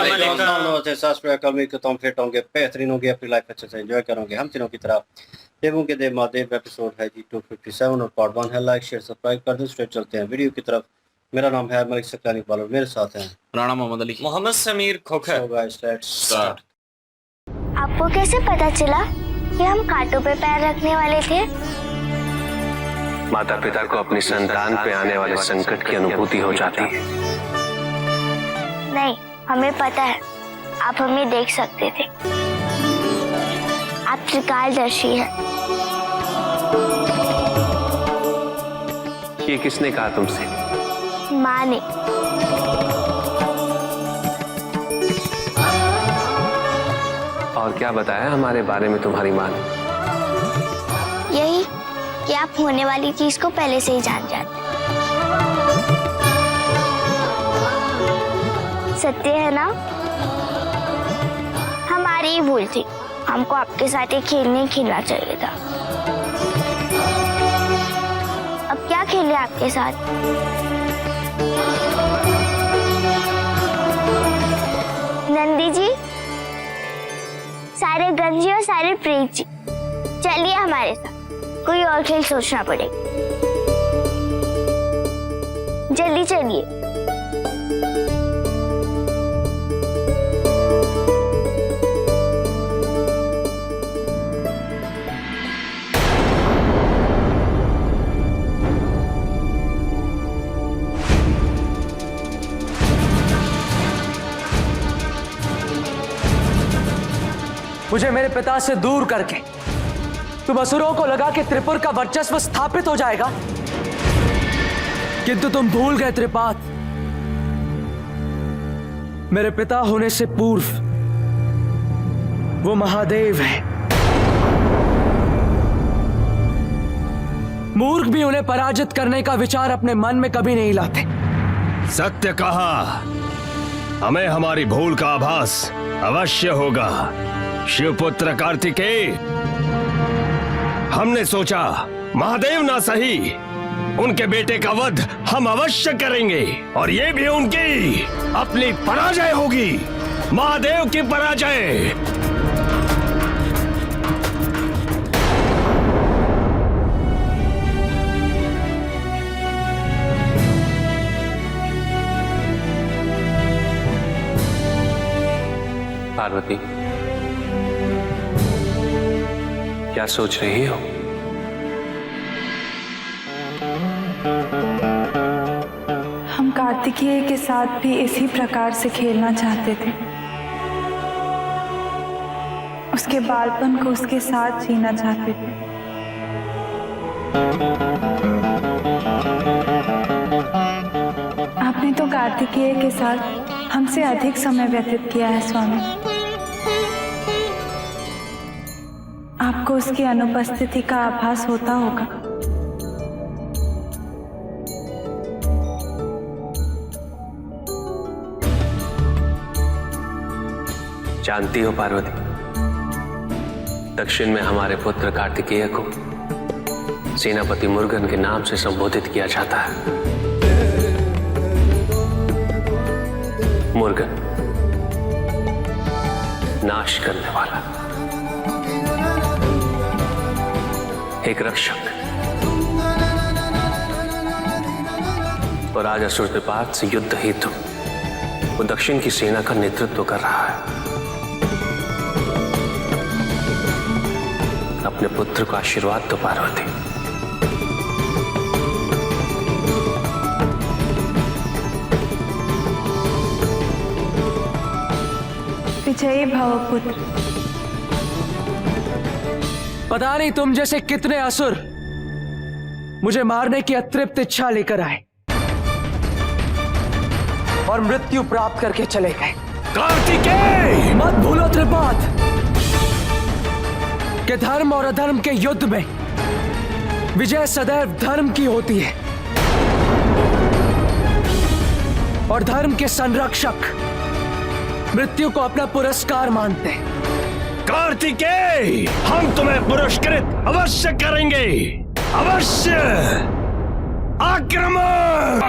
से सब्सक्राइब कल तो हम फिट होंगे, बेहतरीन होंगे, अपनी लाइफ अच्छे से एंजॉय करोगे हम तीनों की तरह। देवों के देव महादेव एपिसोड है जी 257 और पार्ट 1 है। लाइक शेयर सब्सक्राइब कर दें। स्ट्रेट चलते हैं वीडियो की तरफ। मेरा नाम है मलिक सकलानी बालोर, मेरे साथ हैं Rana Mohammad Ali, Mohammad Sameer Khokhar. So guys, let's start. आपको कैसे पता चला कि हम कांटों पे पैर रखने वाले थे? माता पिता को अपनी संतान पे आने वाले संकट की अनुभूति हो जाती है। नहीं, हमें पता है, आप हमें देख सकते थे। आप त्रिकालदर्शी हैं। ये किसने कहा तुमसे? माँ ने। और क्या बताया हमारे बारे में तुम्हारी माँ ने? यही कि आप होने वाली चीज को पहले से ही जान जाते। सत्य है ना? हमारी ही भूल थी, हमको आपके साथ ही खेलने खेलना चाहिए था। अब क्या खेले आपके साथ? नंदी जी, सारे गंजी और सारे प्रीत जी, चलिए हमारे साथ। कोई और खेल सोचना पड़ेगा। जल्दी चलिए। मुझे मेरे पिता से दूर करके तुम असुरों को लगा कि त्रिपुर का वर्चस्व स्थापित हो जाएगा, किंतु तुम भूल गए त्रिपात, मेरे पिता होने से पूर्व वो महादेव है। मूर्ख भी उन्हें पराजित करने का विचार अपने मन में कभी नहीं लाते। सत्य कहा, हमें हमारी भूल का आभास अवश्य होगा। शिवपुत्र कार्तिकेय, हमने सोचा महादेव ना सही, उनके बेटे का वध हम अवश्य करेंगे और ये भी उनकी अपनी पराजय होगी, महादेव की पराजय। पार्वती, क्या सोच रही हो? हम कार्तिकेय के साथ भी इसी प्रकार से खेलना चाहते थे, उसके बालपन को उसके साथ जीना चाहते थे। आपने तो कार्तिकेय के साथ हमसे अधिक समय व्यतीत किया है स्वामी। आपको उसकी अनुपस्थिति का आभास होता होगा। जानती हो पार्वती, दक्षिण में हमारे पुत्र कार्तिकेय को सेनापति मुर्गन के नाम से संबोधित किया जाता है। मुर्गन, नाश करने वाला, एक रक्षक। और आज असुर त्रिपात से युद्ध हेतु वो दक्षिण की सेना का नेतृत्व कर रहा है। अपने पुत्र को आशीर्वाद दो पार्वती। विजयी भव पुत्र। पता नहीं तुम जैसे कितने असुर मुझे मारने की अतृप्त इच्छा लेकर आए और मृत्यु प्राप्त करके चले गए। कार्तिकेय, मत भूलो त्रिपात कि धर्म और अधर्म के युद्ध में विजय सदैव धर्म की होती है और धर्म के संरक्षक मृत्यु को अपना पुरस्कार मानते हैं। कार्तिकेय, हम तुम्हें पुरस्कृत अवश्य करेंगे, अवश्य। आक्रमण!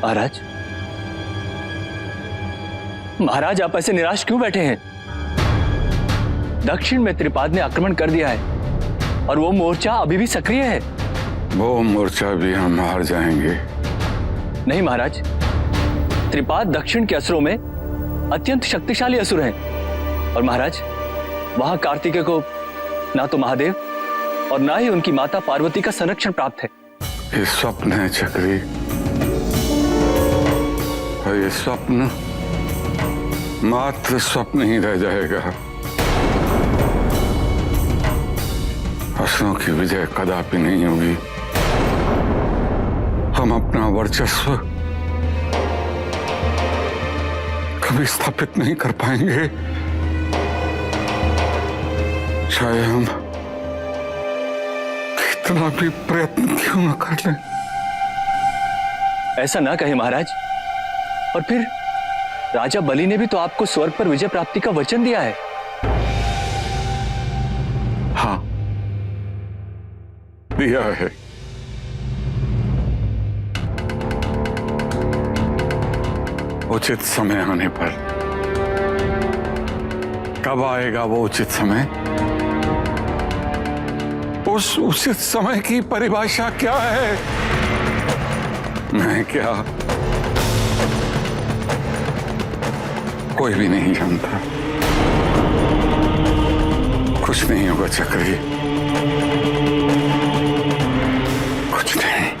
महाराज, महाराज आप ऐसे निराश क्यों बैठे हैं? दक्षिण में त्रिपाद ने आक्रमण कर दिया है और वो मोर्चा अभी भी सक्रिय है। वो मोर्चा भी हम हार जाएंगे। नहीं महाराज, त्रिपाद दक्षिण के असुरों में अत्यंत शक्तिशाली असुर हैं और महाराज वहां कार्तिकेय को ना तो महादेव और ना ही उनकी माता पार्वती का संरक्षण प्राप्त है। ये स्वप्न है चक्री, और ये स्वप्न मात्र स्वप्न ही रह जाएगा। असुरों की विजय कदापि नहीं होगी। हम अपना वर्चस्व कभी स्थापित नहीं कर पाएंगे, चाहे हम कितना भी प्रयत्न क्यों न कर लें। ऐसा ना कहे महाराज। और फिर राजा बलि ने भी तो आपको स्वर्ग पर विजय प्राप्ति का वचन दिया है। हाँ, दिया है। उचित समय आने पर। कब आएगा वो उचित समय? उस उचित समय की परिभाषा क्या है? मैं क्या, कोई भी नहीं जानता। कुछ नहीं होगा चक्री, कुछ नहीं।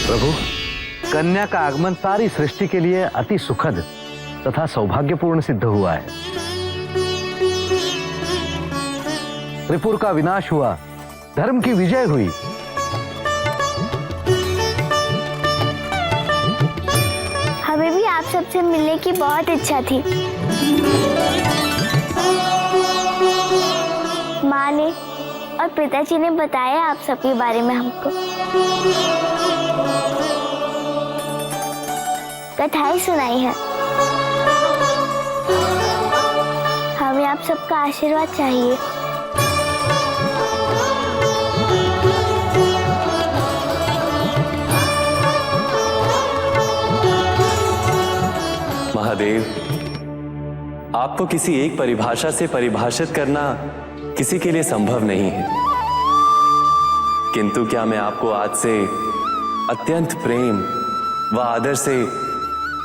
प्रभु, कन्या का आगमन सारी सृष्टि के लिए अति सुखद तथा सौभाग्यपूर्ण सिद्ध हुआ है। त्रिपुर का विनाश हुआ, धर्म की विजय हुई। हमें भी आप सबसे मिलने की बहुत इच्छा थी। माँ ने और पिताजी ने बताया आप सबके बारे में हमको। कथाएं सुनाई है। हमें आप सबका आशीर्वाद चाहिए। महादेव, आपको किसी एक परिभाषा से परिभाषित करना किसी के लिए संभव नहीं है, किंतु क्या मैं आपको आज से अत्यंत प्रेम व आदर से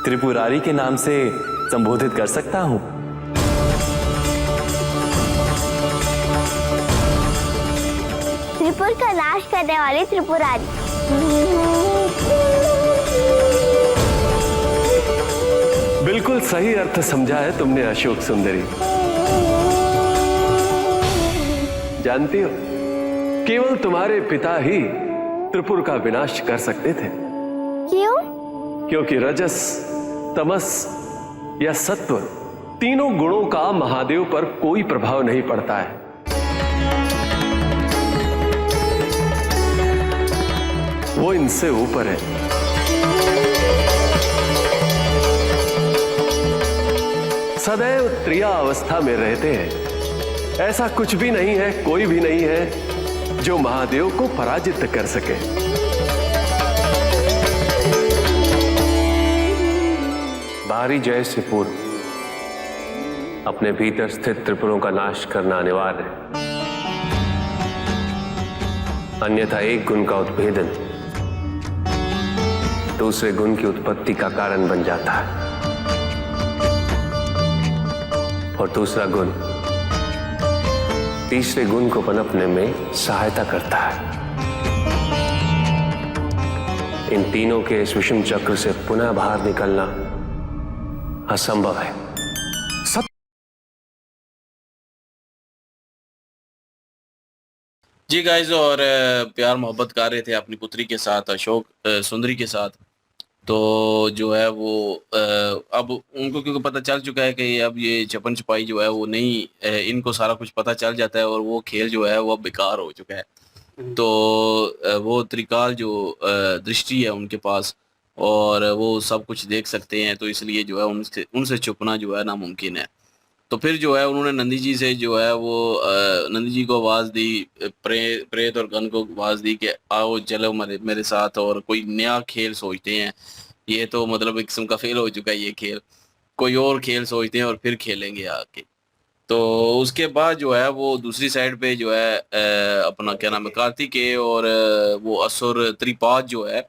त्रिपुरारी के नाम से संबोधित कर सकता हूं? त्रिपुर का नाश करने वाली त्रिपुरारी। बिल्कुल सही अर्थ समझा है तुमने अशोक सुंदरी। जानती हो, केवल तुम्हारे पिता ही त्रिपुर का विनाश कर सकते थे। क्यों? क्योंकि रजस, तमस या सत्व, तीनों गुणों का महादेव पर कोई प्रभाव नहीं पड़ता है। वो इनसे ऊपर है। सदैव त्रिया अवस्था में रहते हैं। ऐसा कुछ भी नहीं है, कोई भी नहीं है जो महादेव को पराजित कर सके। बाहरी जय से पूर्व अपने भीतर स्थित त्रिपुरों का नाश करना अनिवार्य है, अन्यथा एक गुण का उत्भेदन दूसरे गुण की उत्पत्ति का कारण बन जाता है और दूसरा गुण तीसरे गुण को पनपने में सहायता करता है। इन तीनों के इस विषम चक्र से पुनः बाहर निकलना असंभव है। जी गाइस, और प्यार मोहब्बत कर रहे थे अपनी पुत्री के साथ, अशोक सुंदरी के साथ। तो जो है वो अब उनको क्योंकि पता चल चुका है कि अब ये छपन छपाई जो है वो नहीं, इनको सारा कुछ पता चल जाता है और वो खेल जो है वो बेकार हो चुका है। तो वो त्रिकाल जो दृष्टि है उनके पास और वो सब कुछ देख सकते हैं, तो इसलिए जो है उनसे छुपना जो है नामुमकिन है। तो फिर जो है उन्होंने नंदी जी से जो है वो नंदी जी को आवाज़ दी, प्रेत और गन को आवाज़ दी कि आओ चलो मेरे साथ और कोई नया खेल सोचते हैं। ये तो मतलब एक किस्म का फेल हो चुका है ये खेल, कोई और खेल सोचते हैं और फिर खेलेंगे आके। तो उसके बाद जो है वो दूसरी साइड पे जो है अपना क्या नाम है कार्तिकेय और वो असुर त्रिपाद जो है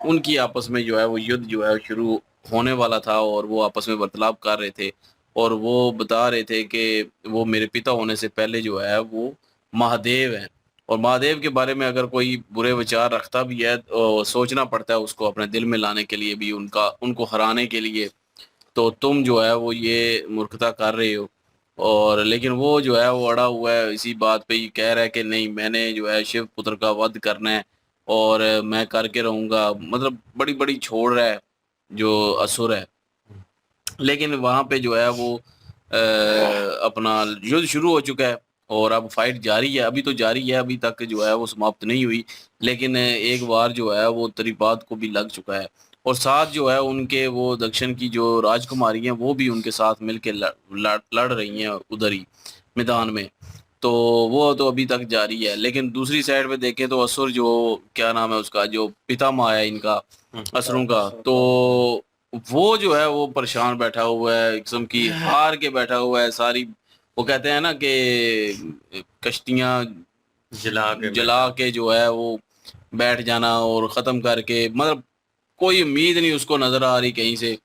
उनकी आपस में जो है वो युद्ध जो है शुरू होने वाला था और वो आपस में वार्तालाप कर रहे थे और वो बता रहे थे कि वो मेरे पिता होने से पहले जो है वो महादेव हैं और महादेव के बारे में अगर कोई बुरे विचार रखता भी है तो सोचना पड़ता है उसको अपने दिल में लाने के लिए भी, उनको हराने के लिए। तो तुम जो है वो ये मूर्खता कर रहे हो और लेकिन वो जो है वो अड़ा हुआ है इसी बात पे, ही कह रहा है कि नहीं मैंने जो है शिव पुत्र का वध करना है और मैं करके रहूँगा, मतलब बड़ी बड़ी छोड़ रहा है जो असुर है। लेकिन वहाँ पे जो है वो अपना युद्ध शुरू हो चुका है और अब फाइट जारी है, अभी तो जारी है, अभी तक जो है वो समाप्त नहीं हुई, लेकिन एक बार जो है वो त्रिपाद को भी लग चुका है और साथ जो है उनके वो दक्षिण की जो राजकुमारी हैं वो भी उनके साथ मिलके लड़ रही हैं उधर ही मैदान में। तो वो तो अभी तक जारी है। लेकिन दूसरी साइड पे देखें तो असुर जो क्या नाम है उसका जो पितामह है इनका असुरों का, तो वो जो है वो परेशान बैठा हुआ है, एक किस्म की हार के बैठा हुआ है सारी। वो कहते हैं ना कि कश्तियां जला के जो है वो बैठ जाना और ख़त्म करके, मतलब कोई उम्मीद नहीं उसको नज़र आ रही कहीं से,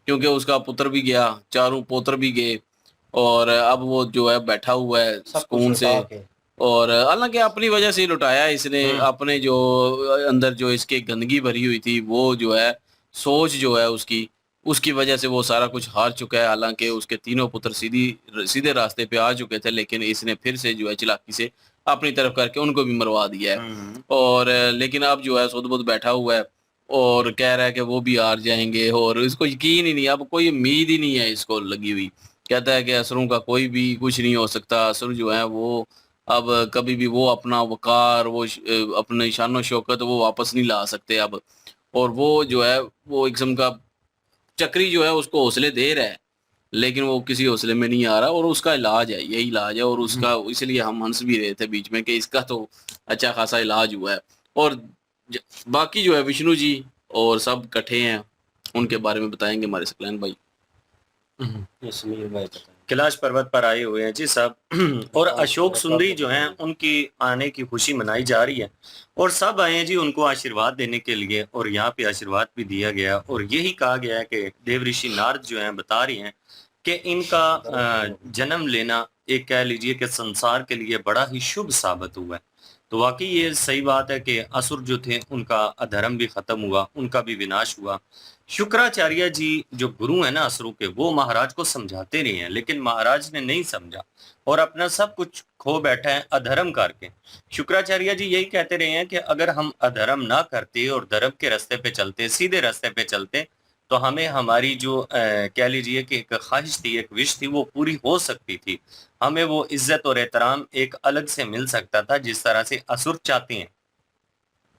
क्योंकि उसका पुत्र भी गया, चारों पोत्र भी गए और अब वो जो है बैठा हुआ है सुकून से। और हालांकि अपनी वजह से ही लुटाया इसने, अपने जो अंदर जो इसके गंदगी भरी हुई थी वो जो है सोच जो है उसकी वजह से वो सारा कुछ हार चुका है। हालांकि उसके तीनों पुत्र सीधे रास्ते पे आ चुके थे, लेकिन इसने फिर से जो है चालाकी से अपनी तरफ करके उनको भी मरवा दिया है। और लेकिन अब जो है सुध-बुध बैठा हुआ है और कह रहा है कि वो भी हार जाएंगे और इसको यकीन ही नहीं, अब कोई उम्मीद ही नहीं है इसको लगी हुई। कहता है कि असुरों का कोई भी कुछ नहीं हो सकता, असुर जो है वो अब कभी भी वो अपना वकार वो अपने शान शौकत वो वापस नहीं ला सकते अब। और वो जो है वो एक किस्म का चक्री जो है उसको हौसले दे रहा है, लेकिन वो किसी हौसले में नहीं आ रहा और उसका इलाज है, यही इलाज है। और उसका इसलिए हम हंस भी रहे थे बीच में कि इसका तो अच्छा खासा इलाज हुआ है। और बाकी जो है विष्णु जी और सब इकट्ठे हैं, उनके बारे में बताएंगे हमारे सकलैन भाई। समीर भाई बताएं। कैलाश पर्वत पर आए हुए हैं जी सब और अशोक सुंदरी जो हैं उनकी आने की खुशी मनाई जा रही है और सब आए हैं जी उनको आशीर्वाद देने के लिए। और यहाँ पे आशीर्वाद भी दिया गया और यही कहा गया है कि देव ऋषि नारद जो हैं बता रही हैं कि इनका जन्म लेना एक कह लीजिए कि संसार के लिए बड़ा ही शुभ साबित हुआ है। तो वाकई ये सही बात है कि असुर जो थे उनका अधर्म भी खत्म हुआ, उनका भी विनाश हुआ। शुक्राचार्य जी जो गुरु है ना असुरों के, वो महाराज को समझाते रहे हैं, लेकिन महाराज ने नहीं समझा और अपना सब कुछ खो बैठा है अधर्म करके। शुक्राचार्य जी यही कहते रहे हैं कि अगर हम अधर्म ना करते और धर्म के रास्ते पे चलते, सीधे रास्ते पे चलते, तो हमें हमारी जो कह लीजिए कि एक ख्वाहिश थी, एक विश थी, वो पूरी हो सकती थी। हमें वो इज्जत और एहतराम एक अलग से मिल सकता था जिस तरह से असुर चाहते हैं।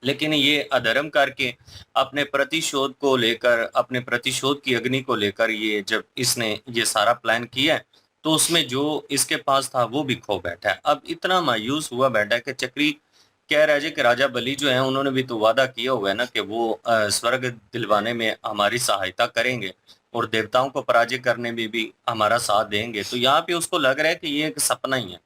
लेकिन ये अधर्म करके अपने प्रतिशोध को लेकर, अपने प्रतिशोध की अग्नि को लेकर ये जब इसने ये सारा प्लान किया है, तो उसमें जो इसके पास था वो भी खो बैठा है। अब इतना मायूस हुआ बैठा है कि चक्री कह रहा है कि राजा बलि जो है उन्होंने भी तो वादा किया हुआ है ना कि वो स्वर्ग दिलवाने में हमारी सहायता करेंगे और देवताओं को पराजय करने में भी हमारा साथ देंगे। तो यहाँ पे उसको लग रहा है कि ये एक सपना ही है,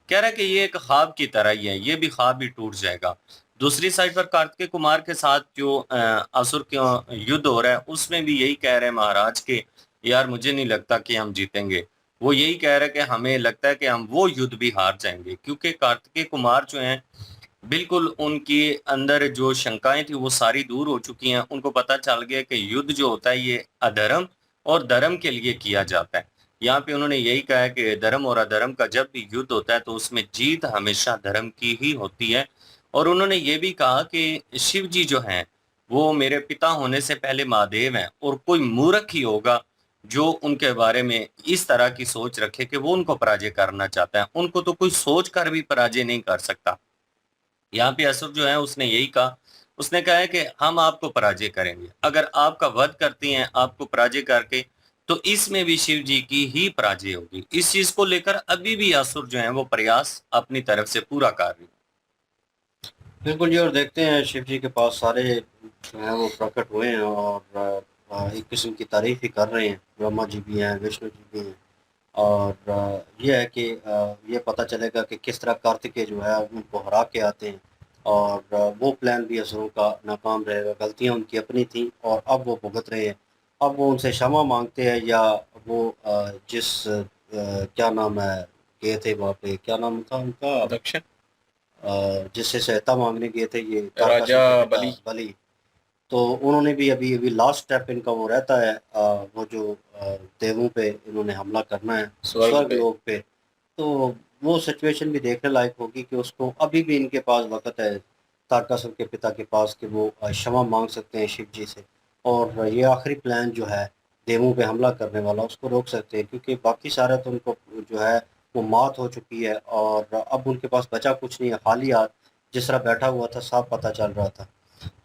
कह रहा है कि ये एक ख्वाब की तरह ही है, ये भी ख्वाब भी टूट जाएगा। दूसरी साइड पर कार्तिकेय कुमार के साथ जो असुर का युद्ध हो रहा है उसमें भी यही कह रहे हैं महाराज के यार मुझे नहीं लगता कि हम जीतेंगे। वो यही कह रहे हैं कि हमें लगता है कि हम वो युद्ध भी हार जाएंगे, क्योंकि कार्तिकेय कुमार जो हैं बिल्कुल उनके अंदर जो शंकाएं थी वो सारी दूर हो चुकी हैं। उनको पता चल गया कि युद्ध जो होता है ये अधर्म और धर्म के लिए किया जाता है। यहाँ पे उन्होंने यही कहा है कि धर्म और अधर्म का जब भी युद्ध होता है तो उसमें जीत हमेशा धर्म की ही होती है। और उन्होंने ये भी कहा कि शिव जी जो हैं वो मेरे पिता होने से पहले महादेव हैं और कोई मूर्ख ही होगा जो उनके बारे में इस तरह की सोच रखे कि वो उनको पराजय करना चाहता है। उनको तो कोई सोच कर भी पराजय नहीं कर सकता। यहाँ पे असुर जो है उसने यही कहा, उसने कहा है कि हम आपको पराजय करेंगे, अगर आपका वध करती हैं, आपको पराजय करके तो इसमें भी शिव जी की ही पराजय होगी। इस चीज को लेकर अभी भी असुर जो है वो प्रयास अपनी तरफ से पूरा कर रहे हैं। बिल्कुल जी। और देखते हैं शिव जी के पास सारे जो है वो प्रकट हुए हैं और एक किस्म की तारीफ ही कर रहे हैं। ब्रह्मा जी भी हैं, विष्णु जी भी हैं, और ये है कि ये पता चलेगा कि किस तरह कार्तिकेय जो है उनको हरा के आते हैं, और वो प्लान भी असुरों का नाकाम रहेगा। गलतियां उनकी अपनी थी और अब वो भुगत रहे हैं। अब वो उनसे क्षमा मांगते हैं, या वो जिस क्या नाम है गए थे वहाँ पे, क्या नाम था उनका, दक्षिण जिससे सहायता मांगने गए थे ये राजा तारकासुर के बलि। तो उन्होंने भी अभी अभी लास्ट स्टेप इनका वो रहता है, वो जो देवों पे इन्होंने हमला करना है, स्वर्ग लोक पे। तो वो सिचुएशन भी देखने लायक होगी कि उसको अभी भी इनके पास वक्त है, तारकासुर के पिता के पास, कि वो क्षमा मांग सकते हैं शिव जी से, और ये आखिरी प्लान जो है देवों पे हमला करने वाला उसको रोक सकते हैं, क्योंकि बाकी सारा तो उनको जो है वो मात हो चुकी है, और अब उनके पास बचा कुछ नहीं है, खाली हाथ जिस तरह बैठा हुआ था साफ पता चल रहा था।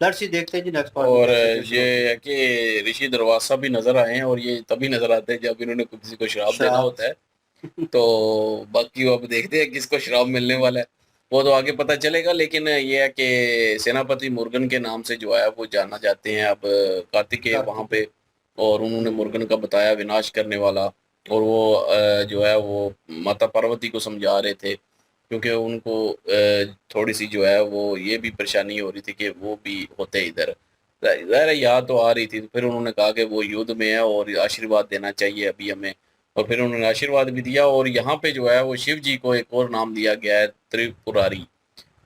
लेट्स सी, देखते हैं जी नेक्स्ट पार्ट। और ये है कि ऋषि दुर्वासा भी नजर आए हैं, और ये तभी नजर आते हैं जब इन्होंने किसी को श्राप देना होता है। तो बाकी वो अब देखते हैं किसको श्राप मिलने वाला है, वो तो आगे पता चलेगा। लेकिन ये है कि सेनापति मुर्गन के नाम से जो है वो जाना जाते हैं अब कार्तिकेय वहां पे, और उन्होंने मुर्गन का बताया विनाश करने वाला। और वो जो है वो माता पार्वती को समझा रहे थे, क्योंकि उनको थोड़ी सी जो है वो ये भी परेशानी हो रही थी कि वो भी होते इधर, ज़ाहिर है याद तो आ रही थी। तो फिर उन्होंने कहा कि वो युद्ध में है और आशीर्वाद देना चाहिए अभी हमें, और फिर उन्होंने आशीर्वाद भी दिया। और यहाँ पे जो है वो शिव जी को एक और नाम दिया गया है, त्रिपुरारी।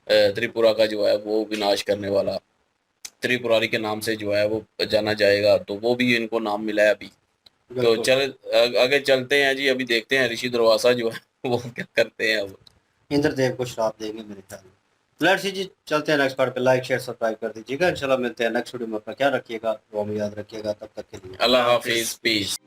त्रिपुरा का जो है वो विनाश करने वाला, त्रिपुरारी के नाम से जो है वो जाना जाएगा। तो वो भी इनको नाम मिला है अभी। तो आगे चलते हैं जी, अभी देखते हैं ऋषि दुर्वासा जो है वो क्या करते हैं। अब इंद्रदेव को श्राप देंगे मेरे ख्याल में। लेट्स सी जी, चलते हैं नेक्स्ट पार्ट पे। लाइक शेयर सब्सक्राइब कर दीजिएगा। इंशाल्लाह मिलते हैं नेक्स्ट वीडियो में। अपना क्या रखिएगा, वो हमें याद रखिएगा। तब तक के लिए अल्लाह हाफिज, पीस।